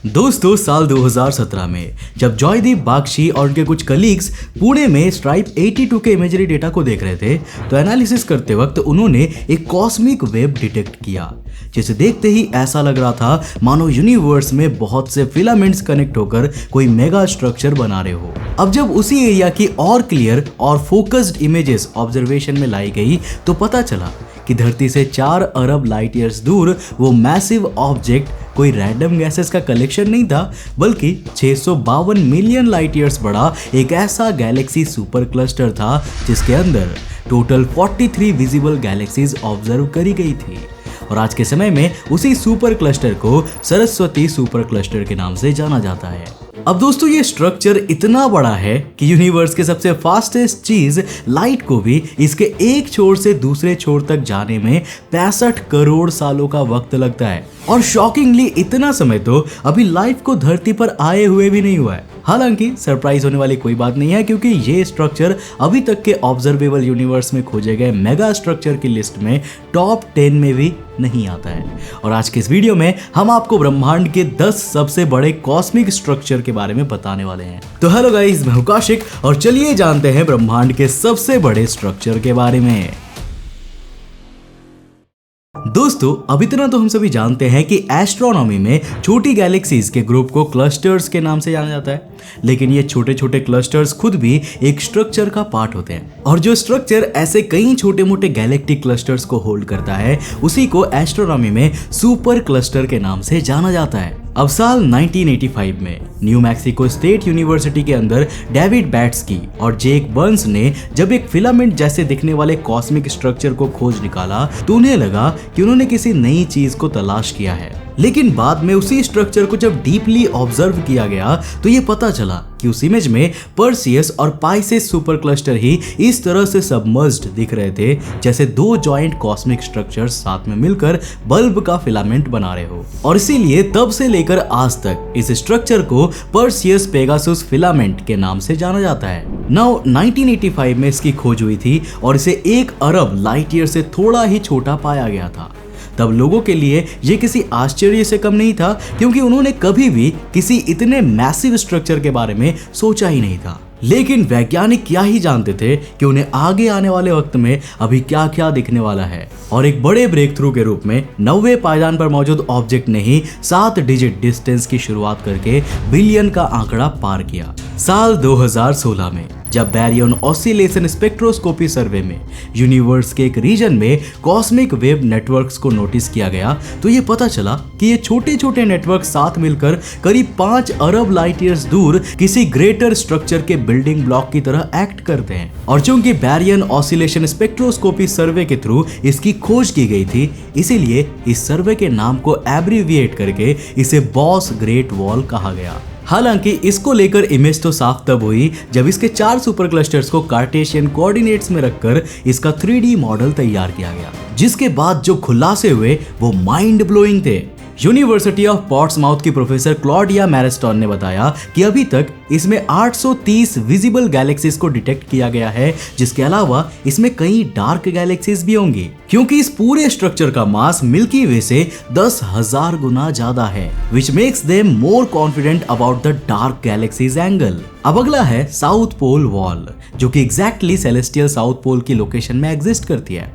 दोस्तों साल 2017 में जब जॉयदीप बागची और उनके कुछ कलीग्स पुणे में स्ट्राइप 82 के इमेजरी डेटा को देख रहे थे तो एनालिसिस करते वक्त उन्होंने एक कॉस्मिक वेव डिटेक्ट किया जिसे देखते ही ऐसा लग रहा था मानो यूनिवर्स में बहुत से फिलामेंट्स कनेक्ट होकर कोई मेगा स्ट्रक्चर बना रहे हो। अब जब उसी एरिया की और क्लियर और फोकस्ड इमेजेस ऑब्जर्वेशन में लाई गई तो पता चला कि धरती से 4 अरब लाइट ईयर्स दूर वो मैसिव ऑब्जेक्ट कोई रैंडम गैसेस का कलेक्शन नहीं था बल्कि 652 मिलियन लाइट ईयर्स बड़ा एक ऐसा गैलेक्सी सुपर क्लस्टर था जिसके अंदर टोटल 43 विजिबल गैलेक्सीज ऑब्जर्व करी गई थी। और आज के समय में उसी सुपर क्लस्टर को सरस्वती सुपर क्लस्टर के नाम से जाना जाता है। अब दोस्तों ये स्ट्रक्चर इतना बड़ा है कि यूनिवर्स के सबसे फास्टेस्ट चीज लाइट को भी इसके एक छोर से दूसरे छोर तक जाने में 65 करोड़ सालों का वक्त लगता है। और शॉकिंगली इतना समय तो अभी लाइफ को धरती पर आए हुए भी नहीं हुआ है। हालांकि सरप्राइज होने वाली कोई बात नहीं है क्योंकि ये स्ट्रक्चर अभी तक के ऑब्जर्वेबल यूनिवर्स में खोजे गए मेगा स्ट्रक्चर की लिस्ट में टॉप 10 में भी नहीं आता है। और आज के इस वीडियो में हम आपको ब्रह्मांड के 10 सबसे बड़े कॉस्मिक स्ट्रक्चर के बारे में बताने वाले हैं। तो हेलो गाइस, मैं हूं कौशिक और चलिए जानते हैं ब्रह्मांड के सबसे बड़े स्ट्रक्चर के बारे में। दोस्तों अब इतना तो हम सभी जानते हैं कि एस्ट्रोनॉमी में छोटी गैलेक्सीज के ग्रुप को क्लस्टर्स के नाम से जाना जाता है, लेकिन ये छोटे छोटे क्लस्टर्स खुद भी एक स्ट्रक्चर का पार्ट होते हैं और जो स्ट्रक्चर ऐसे कई छोटे मोटे गैलेक्टिक क्लस्टर्स को होल्ड करता है उसी को एस्ट्रोनॉमी में सुपर क्लस्टर के नाम से जाना जाता है। अब साल 1985 में न्यू मैक्सिको स्टेट यूनिवर्सिटी के अंदर डेविड बैट्सकी और जेक बर्न्स ने जब एक फिलामेंट जैसे दिखने वाले कॉस्मिक स्ट्रक्चर को खोज निकाला तो उन्हें लगा कि उन्होंने किसी नई चीज को तलाश किया है। लेकिन बाद में उसी स्ट्रक्चर को जब डीपली ऑब्जर्व किया गया तो ये पता चला कि उस इमेज में पर्सियस और पाइसेस सुपर क्लस्टर ही इस तरह से सबमर्ज्ड दिख रहे थे जैसे दो जॉइंट कॉस्मिक स्ट्रक्चर्स साथ में मिलकर बल्ब का फिलामेंट बना रहे हो। और इसीलिए तब से लेकर आज तक इस स्ट्रक्चर को पर्सियस पेगासुस फिलामेंट के नाम से जाना जाता है। नाउ 1985 में इसकी खोज हुई थी और इसे 1 अरब लाइट ईयर से थोड़ा ही छोटा पाया गया था। तब लोगों के लिए ये किसी आश्चर्य से कम नहीं था क्योंकि उन्होंने कभी भी किसी इतने मैसिव स्ट्रक्चर के बारे में सोचा ही नहीं था। लेकिन वैज्ञानिक क्या ही जानते थे कि उन्हें आगे आने वाले वक्त में अभी क्या क्या दिखने वाला है। और एक बड़े ब्रेक थ्रू के रूप में 90वें पायदान पर मौजूद ऑब्जेक्ट ने ही 7 डिजिट डिस्टेंस की शुरुआत करके बिलियन का आंकड़ा पार किया। साल 2016 में जब बैरियन ऑसिलेशन स्पेक्ट्रोस्कोपी सर्वे में यूनिवर्स के एक रीजन में कॉस्मिक वेव नेटवर्क्स को नोटिस किया गया तो ये पता चला कि ये छोटे छोटे नेटवर्क साथ मिलकर करीब 5 अरब लाइट ईयर्स दूर किसी ग्रेटर स्ट्रक्चर के बिल्डिंग ब्लॉक की तरह एक्ट करते हैं। और चूंकि बैरियन ऑसिलेशन स्पेक्ट्रोस्कोपी सर्वे के थ्रू इसकी खोज की गई थी इसीलिए इस सर्वे के नाम को एब्रीविएट करके इसे बॉस ग्रेट वॉल कहा गया। हालांकि इसको लेकर इमेज तो साफ तब हुई जब इसके 4 सुपर क्लस्टर्स को कार्टेशियन कोऑर्डिनेट्स में रखकर इसका 3D मॉडल तैयार किया गया, जिसके बाद जो खुलासे हुए वो माइंड ब्लोइंग थे। यूनिवर्सिटी ऑफ पोर्ट्समाउथ की प्रोफेसर क्लॉडिया मैरिस्टॉन ने बताया कि अभी तक इसमें 830 विजिबल गैलेक्सीज को डिटेक्ट किया गया है, जिसके अलावा इसमें कई डार्क गैलेक्सीज भी होंगी क्योंकि इस पूरे स्ट्रक्चर का मास मिल्की वे से 10,000 गुना ज्यादा है, which makes them more confident about the dark galaxies angle. अब अगला है साउथ पोल वॉल जो कि एग्जैक्टली सेलेस्टियल साउथ पोल की लोकेशन में एग्जिस्ट करती है।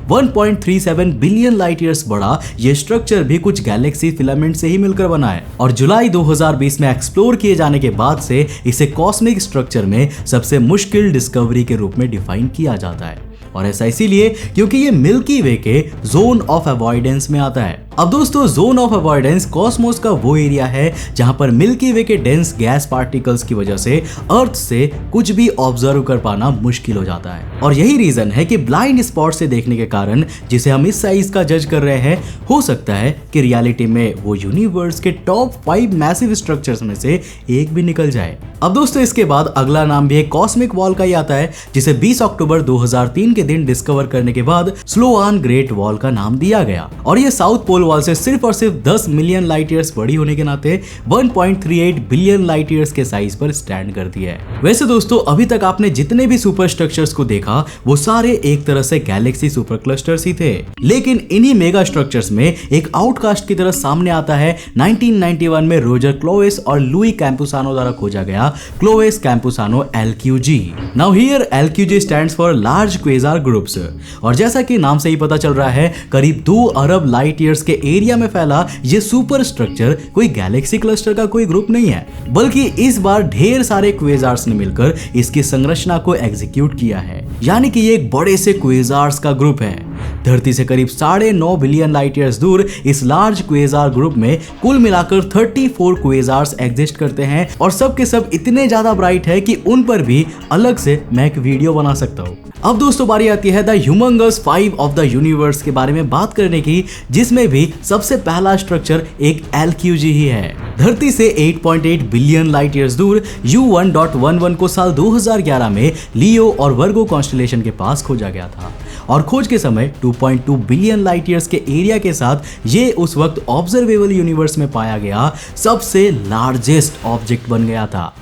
1.37 बिलियन लाइट ईयर्स बड़ा ये स्ट्रक्चर भी कुछ गैलेक्सी फिलामेंट से ही मिलकर बना है और जुलाई 2020 में एक्सप्लोर किए जाने के बाद से इसे कॉस्मिक स्ट्रक्चर में सबसे मुश्किल डिस्कवरी के रूप में डिफाइन किया जाता है। और ऐसा इसीलिए क्योंकि ये मिल्की वे के जोन ऑफ अवॉइडेंस में आता है। अब दोस्तों जोन ऑफ अवॉइडेंस कॉस्मोस का वो एरिया है जहां पर मिल्की वे के डेंस गैस पार्टिकल्स की वजह से अर्थ से कुछ भी ऑब्जर्व कर पाना मुश्किल हो जाता है। और यही रीजन है कि ब्लाइंड स्पॉट से देखने के कारण जिसे हम इस साइज का जज कर रहे हैं हो सकता है कि रियलिटी में वो यूनिवर्स के टॉप 5 मैसिव स्ट्रक्चर्स में से एक भी निकल जाए। अब दोस्तों इसके बाद अगला नाम भी एक कॉस्मिक वॉल का ही आता है जिसे 20 अक्टूबर 2003 के दिन डिस्कवर करने के बाद स्लोआन ग्रेट वॉल का नाम दिया गया और ये साउथ पोल वॉल से सिर्फ और सिर्फ 10 मिलियन लाइट ईयर्स बड़ी होने के नाते 1.38 बिलियन लाइट ईयर्स के साइज पर स्टैंड करती है। वैसे दोस्तों अभी तक आपने जितने भी सुपर स्ट्रक्चर्स को देखा वो सारे एक तरह से गैलेक्सी सुपर क्लस्टर्स ही थे, लेकिन इन्हीं मेगा स्ट्रक्चर्स में एक आउटकास्ट की तरह सामने आता है 1991 में रोजर क्लोएस और लुई कैंपुसानो द्वारा खोजा गया Clowes Campusano LQG। Now here LQG stands for large quasar groups, और जैसा कि नाम से ही पता चल रहा है करीब 2 अरब लाइट ईयर्स के एरिया में फैला ये सुपर स्ट्रक्चर कोई गैलेक्सी क्लस्टर का कोई ग्रुप नहीं है, बल्कि इस बार ढेर सारे क्वेजार्स ने मिलकर इसकी संरचना को एग्जीक्यूट किया है। यानी कि ये एक बड़े से क्वेजार्स का ग्रुप है। धरती से करीब 9.5 बिलियन लाइट ईयर्स दूर इस लार्ज क्वेजार ग्रुप में कुल मिलाकर 34 क्वेजार्स एग्जिस्ट करते हैं, और सब के सब इतने ज्यादा ब्राइट है कि उन पर भी अलग से मैं एक वीडियो बना सकता हूँ। अब दोस्तों बारी आती है the humongous 5 of the universe के बारे में बात करने की, जिसमें भी सबसे पहला स्ट्रक्चर एक LQG ही है। धरती से 8.8 बिलियन लाइट ईयर्स दूर U1.11 को साल 2011 में लियो और वर्गो कॉन्स्टेलेशन के पास खोजा गया था, और खोज के समय 2.2 बिलियन लाइट ईयर्स के एरिया के साथ ये उस वक्त ऑब्जर्वेबल यूनिवर्स में पाया गया सबसे लार्जेस्ट ऑब्जेक्ट बन गया था।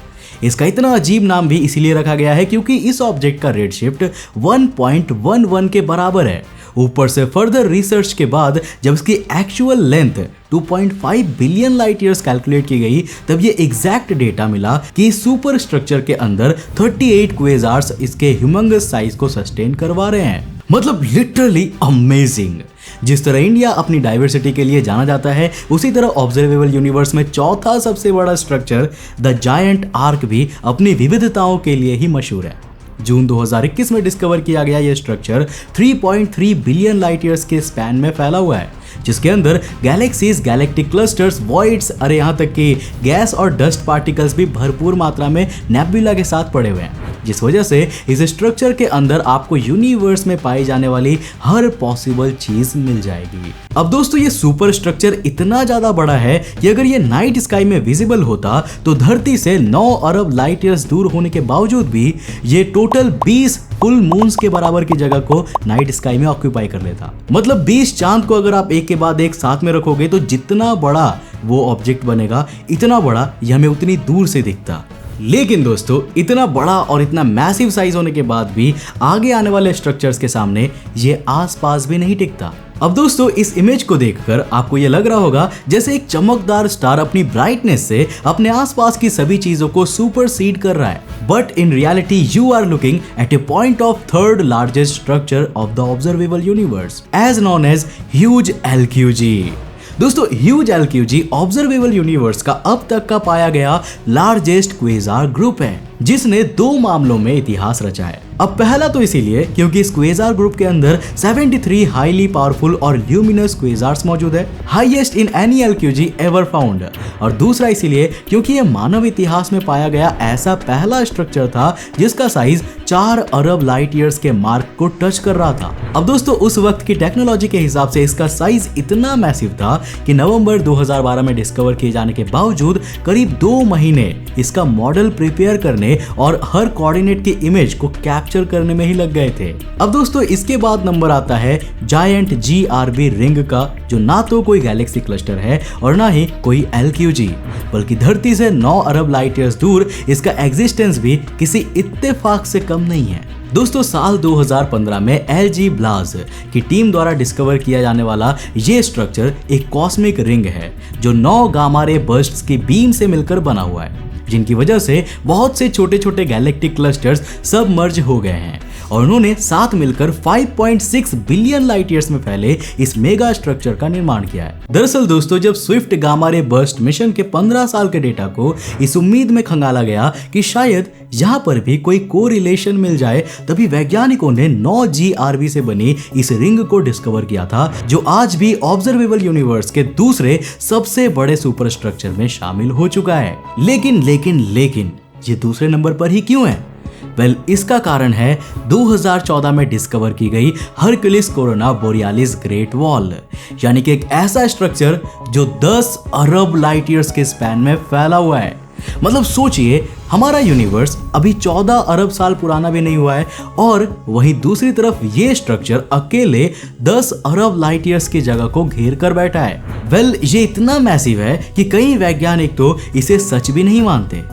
इसका इतना अजीब नाम भी इसीलिए रखा गया है क्योंकि इस ऑब्जेक्ट का रेडशिफ्ट 1.11 के बराबर है। ऊपर से फर्दर रिसर्च के बाद जब इसकी actual length 2.5 billion light years calculate की गई, तब ये एग्जैक्ट डेटा मिला कि इस सुपर स्ट्रक्चर के अंदर 38 क्वेजार्स इसके ह्यूमंगस साइज को सस्टेन करवा रहे हैं। मतलब लिटरली अमेजिंग। जिस तरह इंडिया अपनी डाइवर्सिटी के लिए जाना जाता है, उसी तरह ऑब्जर्वेबल यूनिवर्स में चौथा सबसे बड़ा स्ट्रक्चर द जायंट आर्क भी अपनी विविधताओं के लिए ही मशहूर है। जून 2021 में डिस्कवर किया गया यह स्ट्रक्चर 3.3 बिलियन लाइट ईयर्स के स्पैन में फैला हुआ है, जिसके अंदर गैलेक्सीज, गैलेक्टिक क्लस्टर्स, वॉइड्स, अरे यहाँ तक कि गैस और डस्ट पार्टिकल्स भी भरपूर मात्रा में नेबुला के साथ पड़े हुए हैं, जिस वजह से इस स्ट्रक्चर के अंदर आपको यूनिवर्स में पाई जाने वाली हर पॉसिबल चीज मिल जाएगी। अब दोस्तों ये सुपर स्ट्रक्चर इतना ज्यादा बड़ा है कि अगर ये नाइट स्काई में विजिबल होता तो धरती से 9 अरब लाइट ईयर्स दूर होने के बावजूद भी ये टोटल 20 फुल मून्स के बराबर की जगह को नाइट स्काई में ऑक्यूपाई कर लेता। मतलब 20 चांद को अगर आप एक के बाद एक साथ में रखोगे तो जितना बड़ा वो ऑब्जेक्ट बनेगा, इतना बड़ा ये हमें उतनी दूर से दिखता। लेकिन दोस्तों इतना बड़ा और इतना मैसिव साइज होने के बाद भी आगे आने वाले स्ट्रक्चर्स के सामने ये आसपास भी नहीं टिकता। अब दोस्तों इस इमेज को देखकर आपको ये लग रहा होगा जैसे एक चमकदार स्टार अपनी ब्राइटनेस से अपने आसपास की सभी चीजों को सुपरसीड कर रहा है, but in reality you are looking at a point of third largest structure of the observable universe as known as huge LQG। दोस्तों ह्यूज LQG ऑब्जर्वेबल यूनिवर्स का अब तक का पाया गया लार्जेस्ट क्वेजार ग्रुप है, जिसने 2 मामलों में इतिहास रचा है। अब पहला तो इसीलिए क्योंकि इस क्वेजार ग्रुप के अंदर 73 हाईली पावरफुल और ल्यूमिनस क्वेजार्स मौजूद है, highest in any LQG ever found. और दूसरा इसीलिए क्योंकि यह मानव इतिहास में पाया गया ऐसा पहला स्ट्रक्चर था जिसका साइज 4 अरब लाइट ईयर्स के मार्क को टच कर रहा था। अब दोस्तों उस वक्त की टेक्नोलॉजी के हिसाब से इसका साइज इतना मैसिव था कि नवंबर 2012 में डिस्कवर किए जाने के बावजूद करीब 2 महीने इसका मॉडल प्रिपेयर करने और हर कोऑर्डिनेट की इमेज को कैप्चर करने में ही लग गए थे। अब दोस्तों इसके बाद नंबर आता है जायंट GRB रिंग का, जो ना तो कोई गैलेक्सी क्लस्टर है और ना ही कोई LQG, बल्कि धरती से 9 अरब लाइट ईयर्स दूर इसका एग्जिस्टेंस भी किसी इत्तेफाक से कम नहीं है। दोस्तों साल 2015 में LG ब्लाज की टीम द्वारा डिस्कवर किया जाने वाला ये स्ट्रक्चर एक कॉस्मिक रिंग है जो 9 गामा रे बर्स्ट्स की बीम से मिलकर बना हुआ है, जिनकी वजह से बहुत से छोटे छोटे गैलेक्टिक क्लस्टर्स सब मर्ज हो गए हैं और उन्होंने साथ मिलकर 5.6 बिलियन लाइट ईयर्स में फैले इस मेगा स्ट्रक्चर का निर्माण किया है। दरअसल दोस्तों जब Swift gamma ray burst mission के 15 साल के डेटा को इस उम्मीद में खंगाला गया कि शायद यहाँ पर भी कोई कोरिलेशन मिल जाए, तभी वैज्ञानिकों ने 9 GRB से बनी इस रिंग को डिस्कवर किया था, जो आज भी ऑब्जर्वेबल यूनिवर्स के दूसरे सबसे बड़े सुपर स्ट्रक्चर में शामिल हो चुका है। लेकिन ये दूसरे नंबर पर ही क्यों है? वेल, इसका कारण है 2014 में डिस्कवर की गई Hercules Corona borealis great wall, यानी कि एक ऐसा स्ट्रक्चर जो 10 अरब लाइट ईयर्स के स्पैन में फैला हुआ है। मतलब सोचिए, हमारा यूनिवर्स अभी 14 अरब साल पुराना भी नहीं हुआ है और वहीं दूसरी तरफ ये स्ट्रक्चर अकेले 10 अरब लाइट ईयर्स की जगह को घेर कर बैठा है। वेल, ये इतना मैसिव है कि कई वैज्ञानिक तो इसे सच भी नहीं मानते।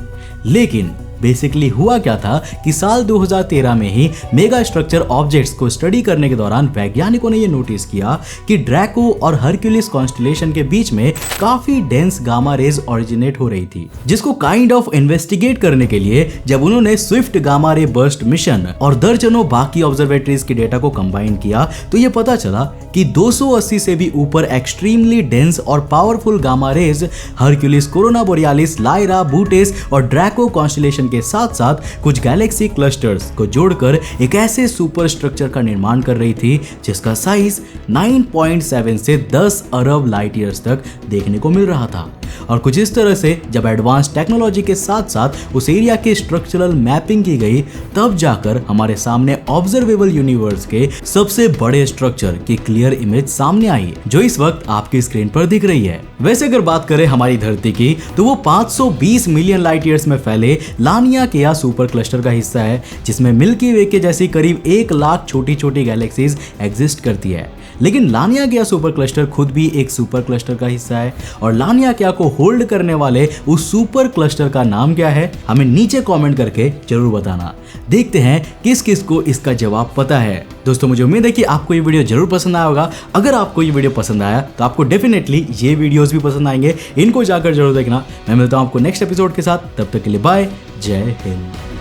लेकिन बेसिकली हुआ क्या था कि साल 2013 में ही मेगा स्ट्रक्चर ऑब्जेक्ट्स को स्टडी करने के दौरान वैज्ञानिकों ने यह नोटिस किया कि ड्रैको और हरक्यूलिस कॉन्स्टेलेशन के बीच में काफी डेंस गामा रेज ओरिजिनेट हो रही थी, जिसको काइंड ऑफ इन्वेस्टिगेट करने के लिए जब उन्होंने Swift gamma ray burst mission और दर्जनों बाकी ऑब्जर्वेटरीज के डेटा को कंबाइन किया तो ये पता चला कि 280 से भी ऊपर एक्सट्रीमली डेंस और powerful gamma rays Hercules, Corona Borealis, Lyra, Bootes और ड्रैको कॉन्स्टेलेशन के साथ साथ कुछ गैलेक्सी क्लस्टर्स को जोड़कर एक ऐसे सुपर स्ट्रक्चर का निर्माण कर रही थी जिसका साइज 9.7 से 10 अरब लाइट ईयर्स तक देखने को मिल रहा था। और कुछ इस तरह से जब एडवांस टेक्नोलॉजी के साथ साथ उस एरिया की स्ट्रक्चरल मैपिंग की गई, तब जाकर हमारे सामने ऑब्जर्वेबल यूनिवर्स के सबसे बड़े स्ट्रक्चर की क्लियर इमेज सामने आई, जो इस वक्त आपकी स्क्रीन पर दिख रही है। वैसे अगर बात करें हमारी धरती की, तो वो 520 मिलियन लाइट ईयर्स में फैले लानिया केया सुपर क्लस्टर का हिस्सा है, जिसमें मिल्की वे के जैसी करीब 1 लाख छोटी छोटी गैलेक्सीज एग्जिस्ट करती है। लेकिन लानिया केया सुपर क्लस्टर खुद भी एक सुपर क्लस्टर का हिस्सा है, और लानिया केया को होल्ड करने वाले उस सुपर क्लस्टर का नाम क्या है, हमें नीचे कमेंट करके जरूर बताना। देखते हैं किस किस को इसका जवाब पता है। दोस्तों, मुझे उम्मीद है कि आपको ये वीडियो जरूर पसंद आया होगा। अगर आपको ये वीडियो पसंद आया तो आपको डेफिनेटली ये वीडियोस भी पसंद आएंगे, इनको जाकर जरूर देखना। मैं मिलता हूं आपको नेक्स्ट एपिसोड के साथ, तब तक के लिए बाय, जय हिंद।